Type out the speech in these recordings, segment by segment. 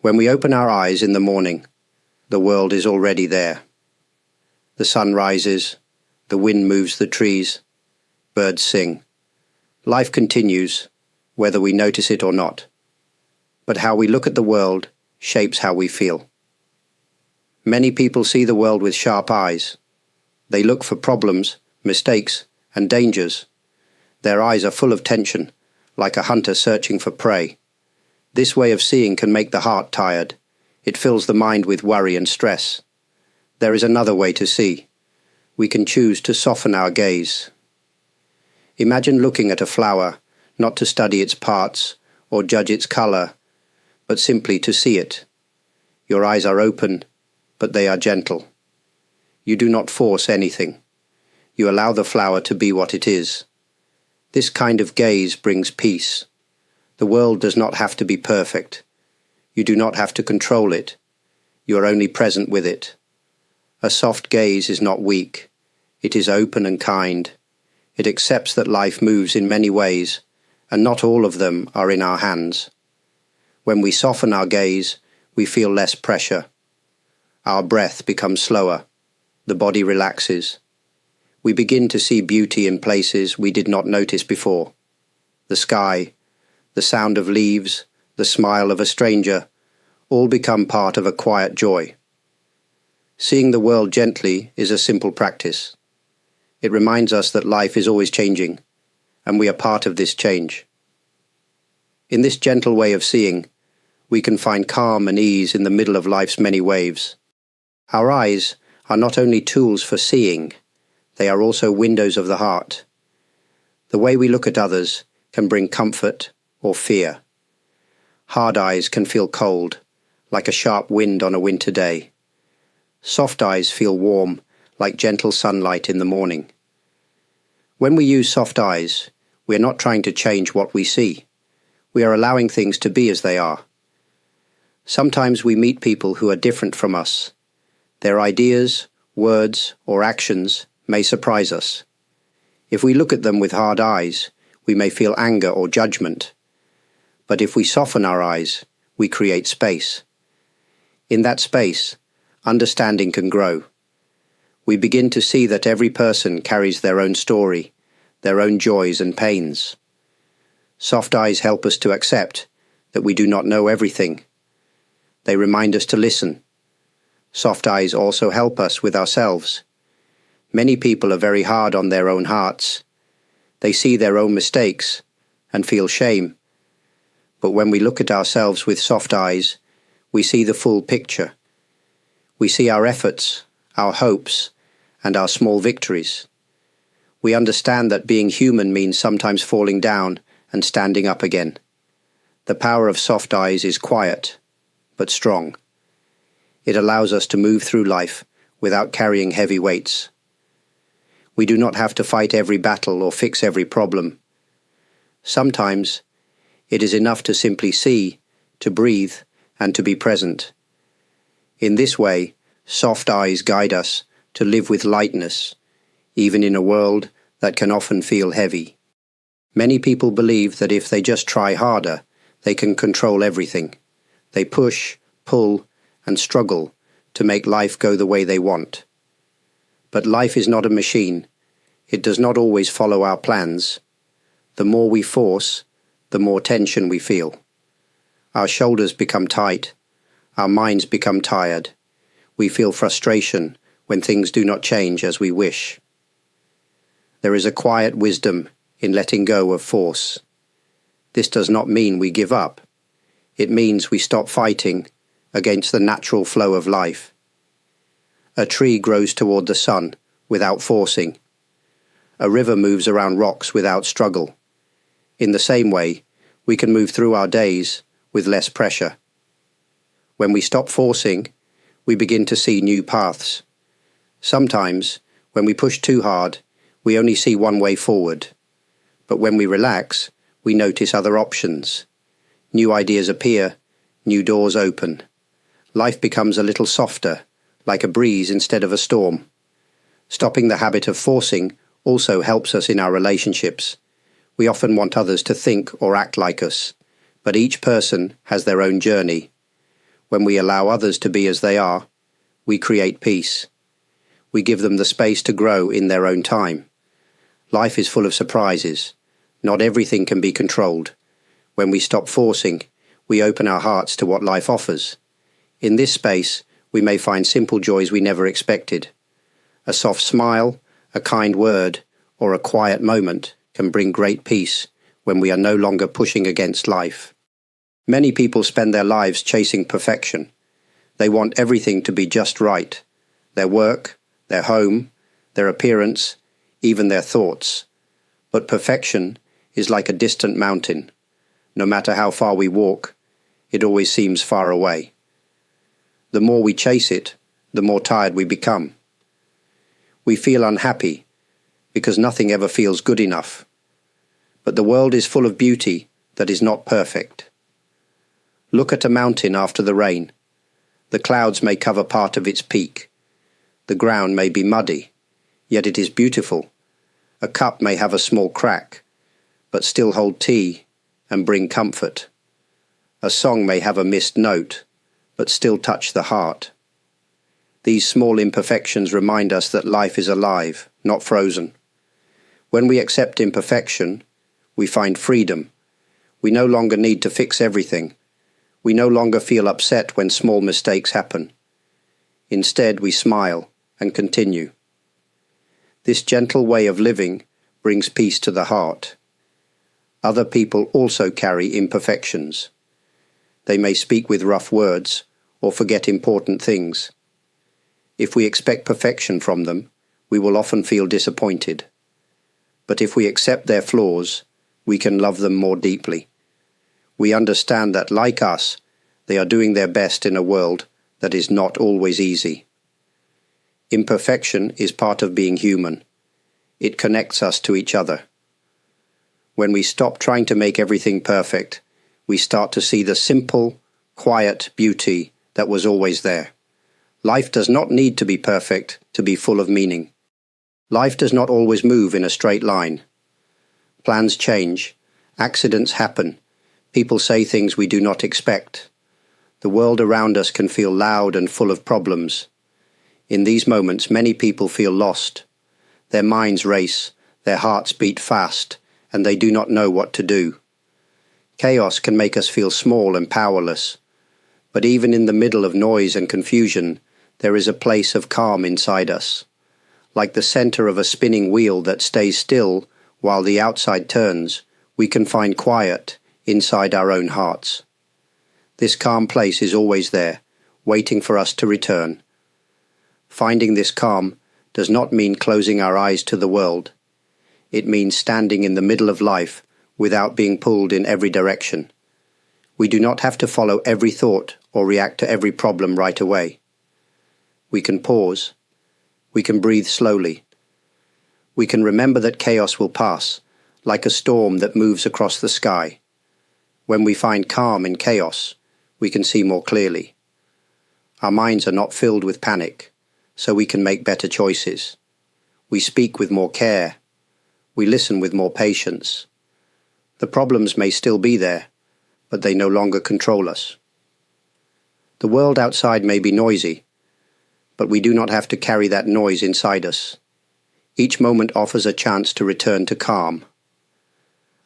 When we open our eyes in the morning, the world is already there. The sun rises, the wind moves the trees, birds sing. Life continues, whether we notice it or not. But how we look at the world shapes how we feel. Many people see the world with sharp eyes. They look for problems, mistakes, and dangers. Their eyes are full of tension, like a hunter searching for prey. This way of seeing can make the heart tired. It fills the mind with worry and stress. There is another way to see. We can choose to soften our gaze. Imagine looking at a flower, not to study its parts or judge its color, but simply to see it. Your eyes are open, but they are gentle. You do not force anything. You allow the flower to be what it is. This kind of gaze brings peace. The world does not have to be perfect. You do not have to control it. You are only present with it. A soft gaze is not weak. It is open and kind. It accepts that life moves in many ways, and not all of them are in our hands. When we soften our gaze, we feel less pressure. Our breath becomes slower. The body relaxes. We begin to see beauty in places we did not notice before. The sky, the sound of leaves, the smile of a stranger, all become part of a quiet joy. Seeing the world gently is a simple practice. It reminds us that life is always changing, and we are part of this change. In this gentle way of seeing, we can find calm and ease in the middle of life's many waves. Our eyes are not only tools for seeing, they are also windows of the heart. The way we look at others can bring comfort or fear. Hard eyes can feel cold, like a sharp wind on a winter day. Soft eyes feel warm, like gentle sunlight in the morning. When we use soft eyes, we are not trying to change what we see. We are allowing things to be as they are. Sometimes we meet people who are different from us. Their ideas, words, or actions may surprise us. If we look at them with hard eyes, we may feel anger or judgment. But if we soften our eyes, we create space. In that space, understanding can grow. We begin to see that every person carries their own story, their own joys and pains. Soft eyes help us to accept that we do not know everything. They remind us to listen. Soft eyes also help us with ourselves. Many people are very hard on their own hearts. They see their own mistakes and feel shame. But when we look at ourselves with soft eyes, we see the full picture. We see our efforts, our hopes, and our small victories. We understand that being human means sometimes falling down and standing up again. The power of soft eyes is quiet, but strong. It allows us to move through life without carrying heavy weights. We do not have to fight every battle or fix every problem. Sometimes it is enough to simply see, to breathe, and to be present. In this way, soft eyes guide us to live with lightness, even in a world that can often feel heavy. Many people believe that if they just try harder, they can control everything. They push, pull, and struggle to make life go the way they want. But life is not a machine. It does not always follow our plans. The more we force, the more tension we feel. Our shoulders become tight. Our minds become tired. We feel frustration when things do not change as we wish. There is a quiet wisdom in letting go of force. This does not mean we give up. It means we stop fighting against the natural flow of life. A tree grows toward the sun without forcing. A river moves around rocks without struggle. In the same way, we can move through our days with less pressure. When we stop forcing, we begin to see new paths. Sometimes, when we push too hard, we only see one way forward. But when we relax, we notice other options. New ideas appear, new doors open. Life becomes a little softer, like a breeze instead of a storm. Stopping the habit of forcing also helps us in our relationships. We often want others to think or act like us, but each person has their own journey. When we allow others to be as they are, we create peace. We give them the space to grow in their own time. Life is full of surprises. Not everything can be controlled. When we stop forcing, we open our hearts to what life offers. In this space, we may find simple joys we never expected. A soft smile, a kind word, or a quiet moment can bring great peace when we are no longer pushing against life. Many people spend their lives chasing perfection. They want everything to be just right. Their work, their home, their appearance, even their thoughts. But perfection is like a distant mountain. No matter how far we walk, it always seems far away. The more we chase it, the more tired we become. We feel unhappy because nothing ever feels good enough. But the world is full of beauty that is not perfect. Look at a mountain after the rain. The clouds may cover part of its peak. The ground may be muddy, yet it is beautiful. A cup may have a small crack, but still hold tea and bring comfort. A song may have a missed note, but still touch the heart. These small imperfections remind us that life is alive, not frozen. When we accept imperfection, we find freedom. We no longer need to fix everything. We no longer feel upset when small mistakes happen. Instead, we smile and continue. This gentle way of living brings peace to the heart. Other people also carry imperfections. They may speak with rough words or forget important things. If we expect perfection from them, we will often feel disappointed. But if we accept their flaws, we can love them more deeply. We understand that, like us, they are doing their best in a world that is not always easy. Imperfection is part of being human. It connects us to each other. When we stop trying to make everything perfect, we start to see the simple, quiet beauty that was always there. Life does not need to be perfect to be full of meaning. Life does not always move in a straight line. Plans change, accidents happen, people say things we do not expect. The world around us can feel loud and full of problems. In these moments, many people feel lost. Their minds race, their hearts beat fast, and they do not know what to do. Chaos can make us feel small and powerless. But even in the middle of noise and confusion, there is a place of calm inside us. Like the center of a spinning wheel that stays still while the outside turns, we can find quiet inside our own hearts. This calm place is always there, waiting for us to return. Finding this calm does not mean closing our eyes to the world. It means standing in the middle of life without being pulled in every direction. We do not have to follow every thought or react to every problem right away. We can pause. We can breathe slowly. We can remember that chaos will pass, like a storm that moves across the sky. When we find calm in chaos, we can see more clearly. Our minds are not filled with panic, so we can make better choices. We speak with more care. We listen with more patience. The problems may still be there, but they no longer control us. The world outside may be noisy, but we do not have to carry that noise inside us. Each moment offers a chance to return to calm.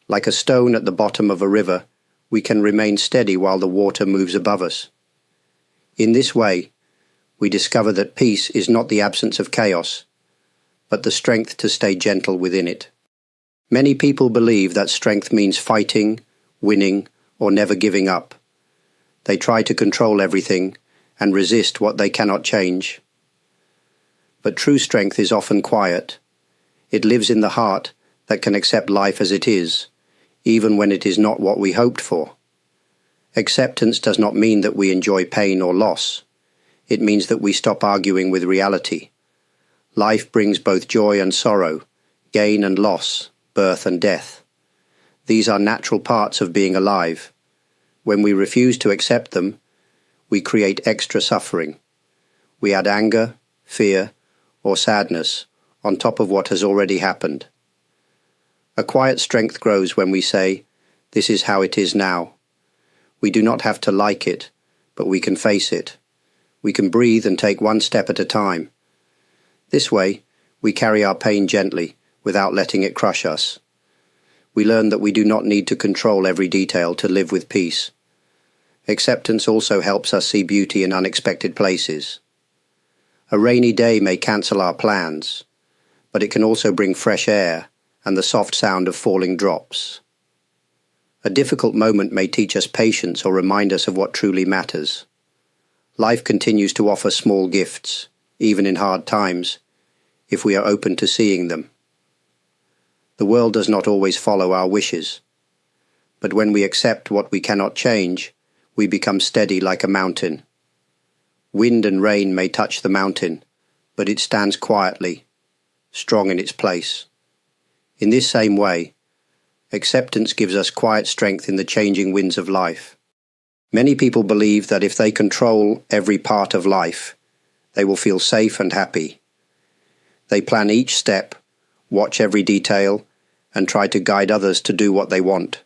Like a stone at the bottom of a river, we can remain steady while the water moves above us. In this way, we discover that peace is not the absence of chaos, but the strength to stay gentle within it. Many people believe that strength means fighting, winning, or never giving up. They try to control everything and resist what they cannot change. But true strength is often quiet. It lives in the heart that can accept life as it is, even when it is not what we hoped for. Acceptance does not mean that we enjoy pain or loss. It means that we stop arguing with reality. Life brings both joy and sorrow, gain and loss, birth and death. These are natural parts of being alive. When we refuse to accept them, we create extra suffering. We add anger, fear, or sadness on top of what has already happened. A quiet strength grows when we say, "This is how it is now." We do not have to like it, but we can face it. We can breathe and take one step at a time. This way, we carry our pain gently, without letting it crush us. We learn that we do not need to control every detail to live with peace. Acceptance also helps us see beauty in unexpected places. A rainy day may cancel our plans, but it can also bring fresh air and the soft sound of falling drops. A difficult moment may teach us patience or remind us of what truly matters. Life continues to offer small gifts, even in hard times, if we are open to seeing them. The world does not always follow our wishes, but when we accept what we cannot change, we become steady like a mountain. Wind and rain may touch the mountain, but it stands quietly, strong in its place. In this same way, acceptance gives us quiet strength in the changing winds of life. Many people believe that if they control every part of life, they will feel safe and happy. They plan each step, watch every detail, and try to guide others to do what they want.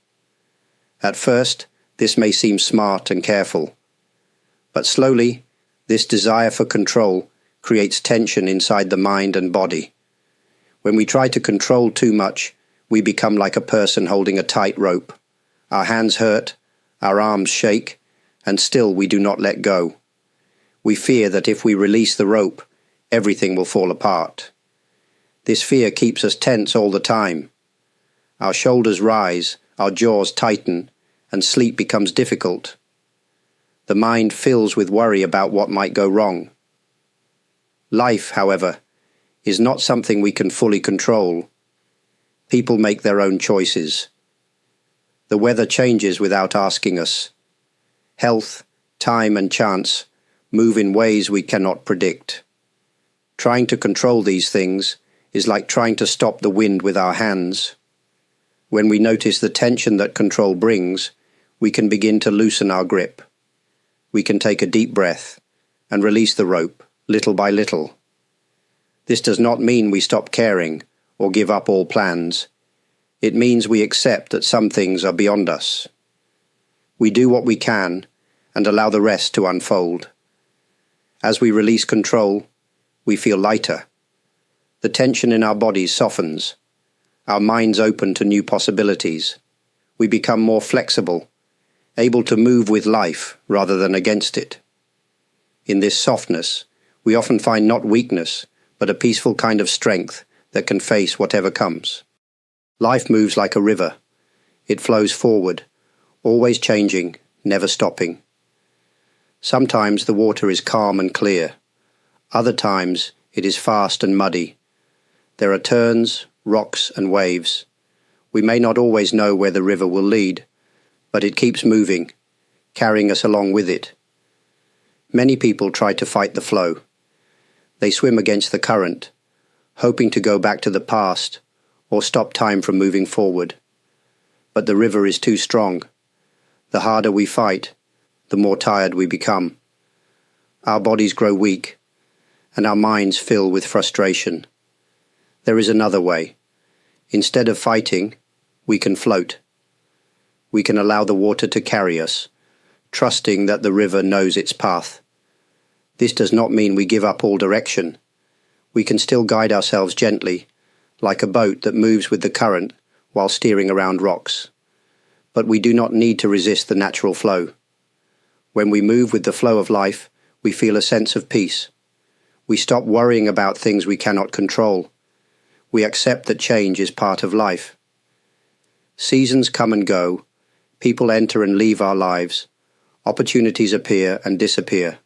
At first, this may seem smart and careful, but slowly, this desire for control creates tension inside the mind and body. When we try to control too much, we become like a person holding a tight rope. Our hands hurt, our arms shake, and still we do not let go. We fear that if we release the rope, everything will fall apart. This fear keeps us tense all the time. Our shoulders rise, our jaws tighten, and sleep becomes difficult. The mind fills with worry about what might go wrong. Life, however, is not something we can fully control. People make their own choices. The weather changes without asking us. Health, time, and chance move in ways we cannot predict. Trying to control these things is like trying to stop the wind with our hands. When we notice the tension that control brings, we can begin to loosen our grip. We can take a deep breath and release the rope, little by little. This does not mean we stop caring or give up all plans. It means we accept that some things are beyond us. We do what we can and allow the rest to unfold. As we release control, we feel lighter. The tension in our bodies softens. Our minds open to new possibilities. We become more flexible, able to move with life rather than against it. In this softness, we often find not weakness, but a peaceful kind of strength that can face whatever comes. Life moves like a river. It flows forward, always changing, never stopping. Sometimes the water is calm and clear. Other times it is fast and muddy. There are turns, rocks, and waves. We may not always know where the river will lead, but it keeps moving, carrying us along with it. Many people try to fight the flow. They swim against the current, hoping to go back to the past or stop time from moving forward. But the river is too strong. The harder we fight, the more tired we become. Our bodies grow weak, and our minds fill with frustration. There is another way. Instead of fighting, we can float. We can allow the water to carry us, trusting that the river knows its path. This does not mean we give up all direction. We can still guide ourselves gently, like a boat that moves with the current while steering around rocks. But we do not need to resist the natural flow. When we move with the flow of life, we feel a sense of peace. We stop worrying about things we cannot control. We accept that change is part of life. Seasons come and go. People enter and leave our lives. Opportunities appear and disappear.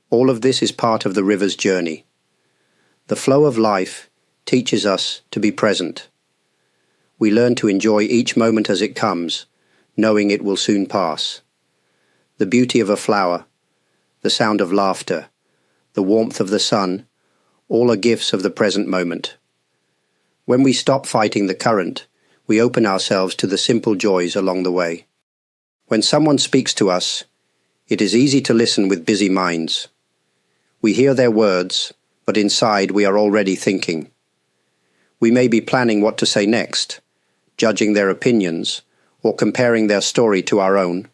All of this is part of the river's journey. The flow of life teaches us to be present. We learn to enjoy each moment as it comes, knowing it will soon pass. The beauty of a flower, the sound of laughter, the warmth of the sun, all are gifts of the present moment. When we stop fighting the current, we open ourselves to the simple joys along the way. When someone speaks to us, it is easy to listen with busy minds. We hear their words, but inside we are already thinking. We may be planning what to say next, judging their opinions, or comparing their story to our own.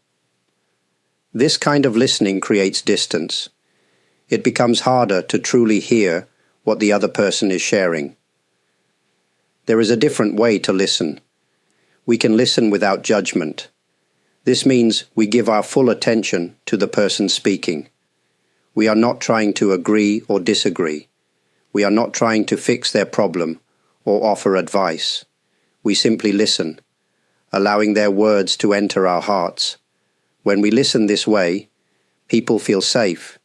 This kind of listening creates distance. It becomes harder to truly hear what the other person is sharing. There is a different way to listen. We can listen without judgment. This means we give our full attention to the person speaking. We are not trying to agree or disagree. We are not trying to fix their problem or offer advice. We simply listen, allowing their words to enter our hearts. When we listen this way, people feel safe.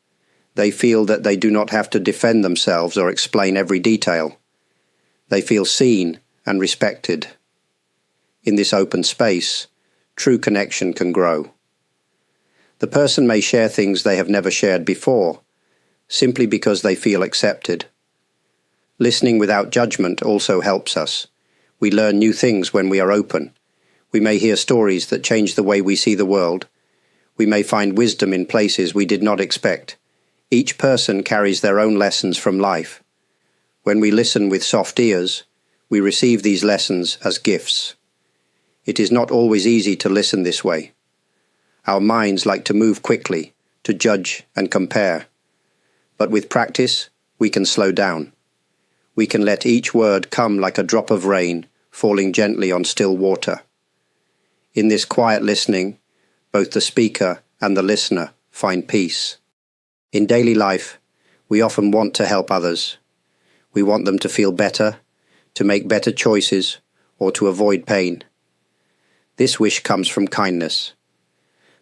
They feel that they do not have to defend themselves or explain every detail. They feel seen and respected. In this open space, true connection can grow. The person may share things they have never shared before, simply because they feel accepted. Listening without judgment also helps us. We learn new things when we are open. We may hear stories that change the way we see the world. We may find wisdom in places we did not expect. Each person carries their own lessons from life. When we listen with soft ears, we receive these lessons as gifts. It is not always easy to listen this way. Our minds like to move quickly, to judge and compare. But with practice, we can slow down. We can let each word come like a drop of rain falling gently on still water. In this quiet listening, both the speaker and the listener find peace. In daily life, we often want to help others. We want them to feel better, to make better choices, or to avoid pain. This wish comes from kindness.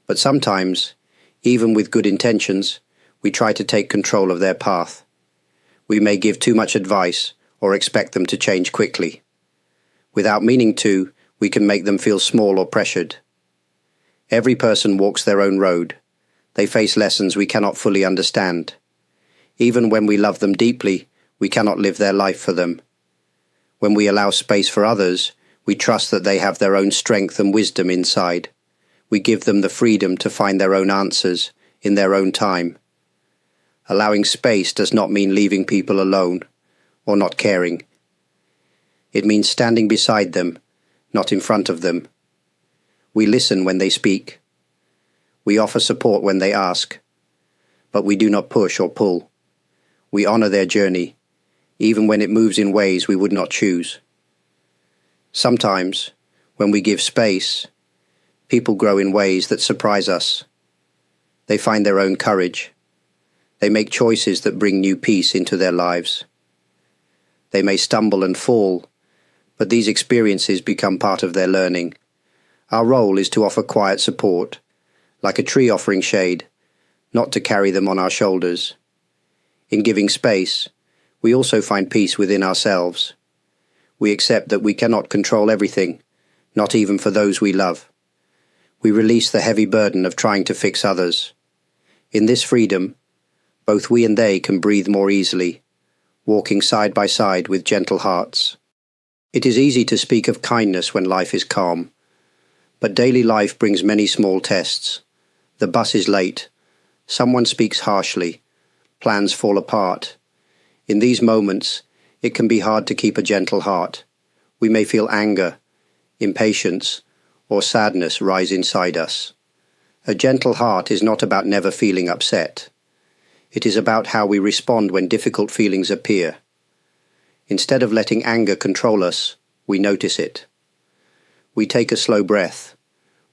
But sometimes, even with good intentions, we try to take control of their path. We may give too much advice or expect them to change quickly. Without meaning to, we can make them feel small or pressured. Every person walks their own road. They face lessons we cannot fully understand. Even when we love them deeply, we cannot live their life for them. When we allow space for others, we trust that they have their own strength and wisdom inside. We give them the freedom to find their own answers in their own time. Allowing space does not mean leaving people alone or not caring. It means standing beside them, not in front of them. We listen when they speak. We offer support when they ask, but we do not push or pull. We honor their journey, even when it moves in ways we would not choose. Sometimes, when we give space, people grow in ways that surprise us. They find their own courage. They make choices that bring new peace into their lives. They may stumble and fall, but these experiences become part of their learning. Our role is to offer quiet support, like a tree offering shade, not to carry them on our shoulders. In giving space, we also find peace within ourselves. We accept that we cannot control everything, not even for those we love. We release the heavy burden of trying to fix others. In this freedom, both we and they can breathe more easily, walking side by side with gentle hearts. It is easy to speak of kindness when life is calm, but daily life brings many small tests. The bus is late, someone speaks harshly, plans fall apart. In these moments, it can be hard to keep a gentle heart. We may feel anger, impatience, or sadness rise inside us. A gentle heart is not about never feeling upset. It is about how we respond when difficult feelings appear. Instead of letting anger control us, we notice it. We take a slow breath.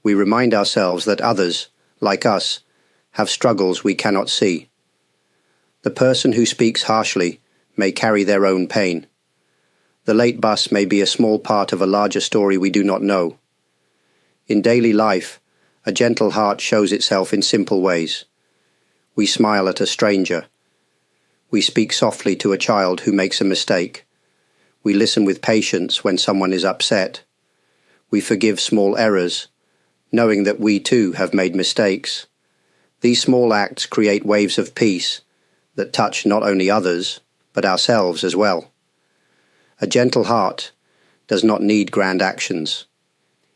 We remind ourselves that others, like us, have struggles we cannot see. The person who speaks harshly may carry their own pain. The late bus may be a small part of a larger story we do not know. In daily life, a gentle heart shows itself in simple ways. We smile at a stranger. We speak softly to a child who makes a mistake. We listen with patience when someone is upset. We forgive small errors, knowing that we too have made mistakes. These small acts create waves of peace that touch not only others, but ourselves as well. A gentle heart does not need grand actions.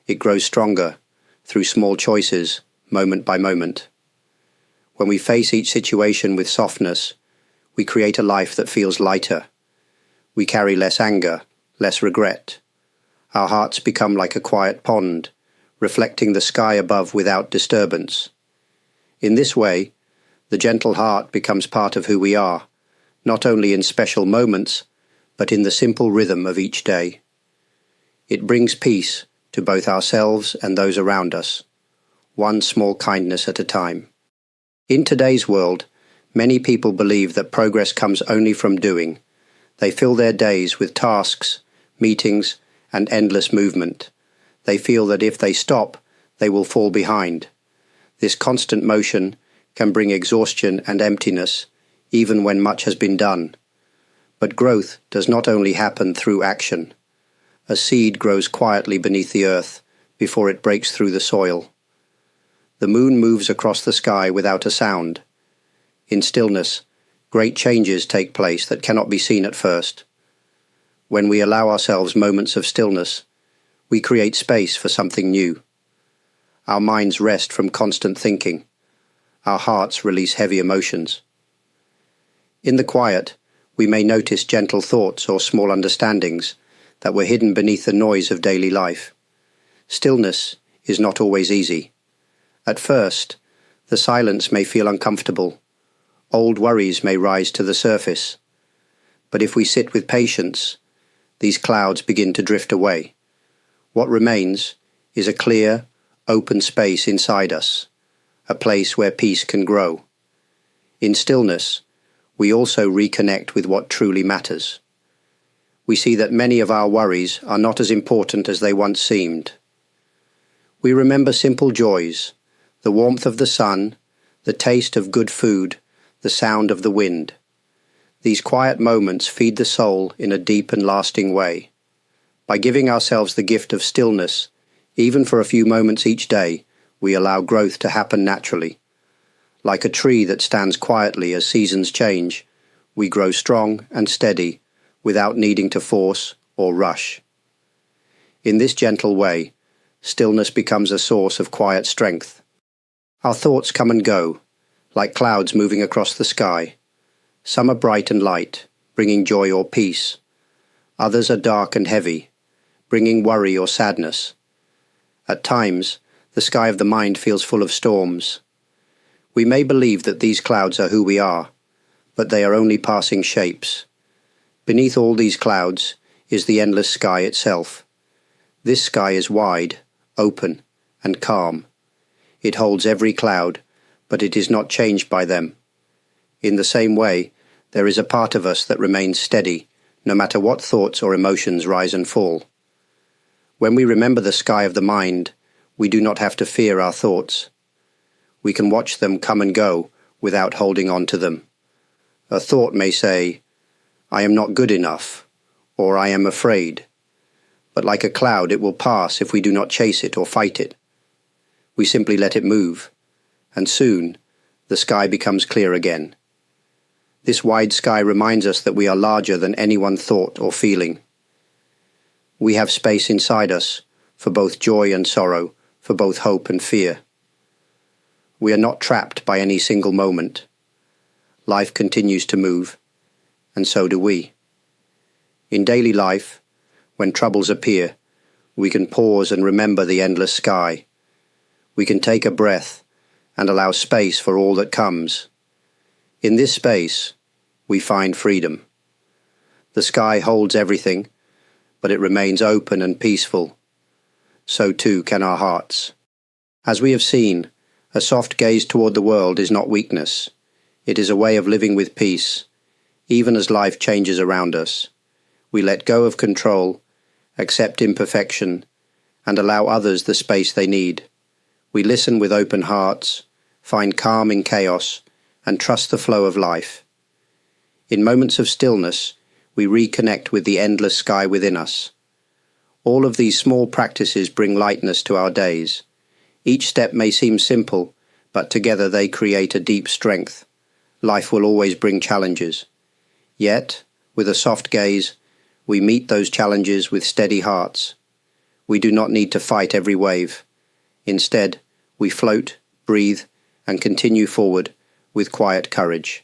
It grows stronger through small choices, moment by moment. When we face each situation with softness, we create a life that feels lighter. We carry less anger, less regret. Our hearts become like a quiet pond, reflecting the sky above without disturbance. In this way, the gentle heart becomes part of who we are, not only in special moments, but in the simple rhythm of each day. It brings peace to both ourselves and those around us, one small kindness at a time. In today's world, many people believe that progress comes only from doing. They fill their days with tasks, meetings, and endless movement. They feel that if they stop, they will fall behind. This constant motion can bring exhaustion and emptiness, even when much has been done. But growth does not only happen through action. A seed grows quietly beneath the earth before it breaks through the soil. The moon moves across the sky without a sound. In stillness, great changes take place that cannot be seen at first. When we allow ourselves moments of stillness, we create space for something new. Our minds rest from constant thinking. Our hearts release heavy emotions. In the quiet, we may notice gentle thoughts or small understandings that were hidden beneath the noise of daily life. Stillness is not always easy. At first, the silence may feel uncomfortable. Old worries may rise to the surface. But if we sit with patience, these clouds begin to drift away. What remains is a clear, open space inside us, a place where peace can grow. In stillness, we also reconnect with what truly matters. We see that many of our worries are not as important as they once seemed. We remember simple joys, the warmth of the sun, the taste of good food, the sound of the wind. These quiet moments feed the soul in a deep and lasting way. By giving ourselves the gift of stillness, even for a few moments each day, we allow growth to happen naturally. Like a tree that stands quietly as seasons change, we grow strong and steady without needing to force or rush. In this gentle way, stillness becomes a source of quiet strength. Our thoughts come and go, like clouds moving across the sky. Some are bright and light, bringing joy or peace. Others are dark and heavy, bringing worry or sadness. At times, the sky of the mind feels full of storms. We may believe that these clouds are who we are, but they are only passing shapes. Beneath all these clouds is the endless sky itself. This sky is wide, open, and calm. It holds every cloud, but it is not changed by them. In the same way, there is a part of us that remains steady, no matter what thoughts or emotions rise and fall. When we remember the sky of the mind, we do not have to fear our thoughts. We can watch them come and go without holding on to them. A thought may say, "I am not good enough," or "I am afraid." But like a cloud, it will pass if we do not chase it or fight it. We simply let it move, and soon the sky becomes clear again. This wide sky reminds us that we are larger than any one thought or feeling. We have space inside us for both joy and sorrow, for both hope and fear. We are not trapped by any single moment. Life continues to move, and so do we. In daily life, when troubles appear, we can pause and remember the endless sky. We can take a breath and allow space for all that comes. In this space, we find freedom. The sky holds everything, but it remains open and peaceful. So too can our hearts. As we have seen, a soft gaze toward the world is not weakness. It is a way of living with peace, even as life changes around us. We let go of control, accept imperfection, and allow others the space they need. We listen with open hearts, find calm in chaos, and trust the flow of life. In moments of stillness, we reconnect with the endless sky within us. All of these small practices bring lightness to our days. Each step may seem simple, but together they create a deep strength. Life will always bring challenges. Yet, with a soft gaze, we meet those challenges with steady hearts. We do not need to fight every wave. Instead, we float, breathe, and continue forward with quiet courage.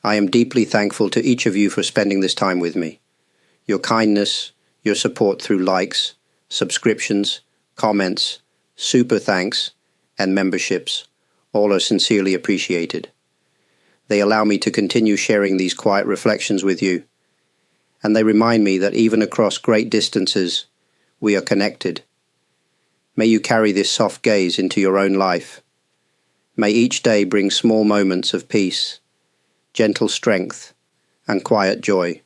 I am deeply thankful to each of you for spending this time with me. Your kindness, your support through likes, subscriptions, comments, super thanks, and memberships All are sincerely appreciated. They allow me to continue sharing these quiet reflections with you, and they remind me that even across great distances, we are connected. May you carry this soft gaze into your own life. May each day bring small moments of peace, gentle strength, and quiet joy.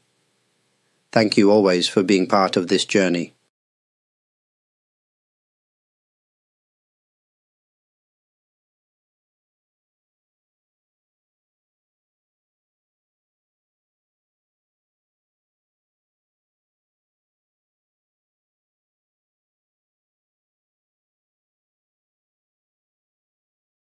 Thank you always for being part of this journey.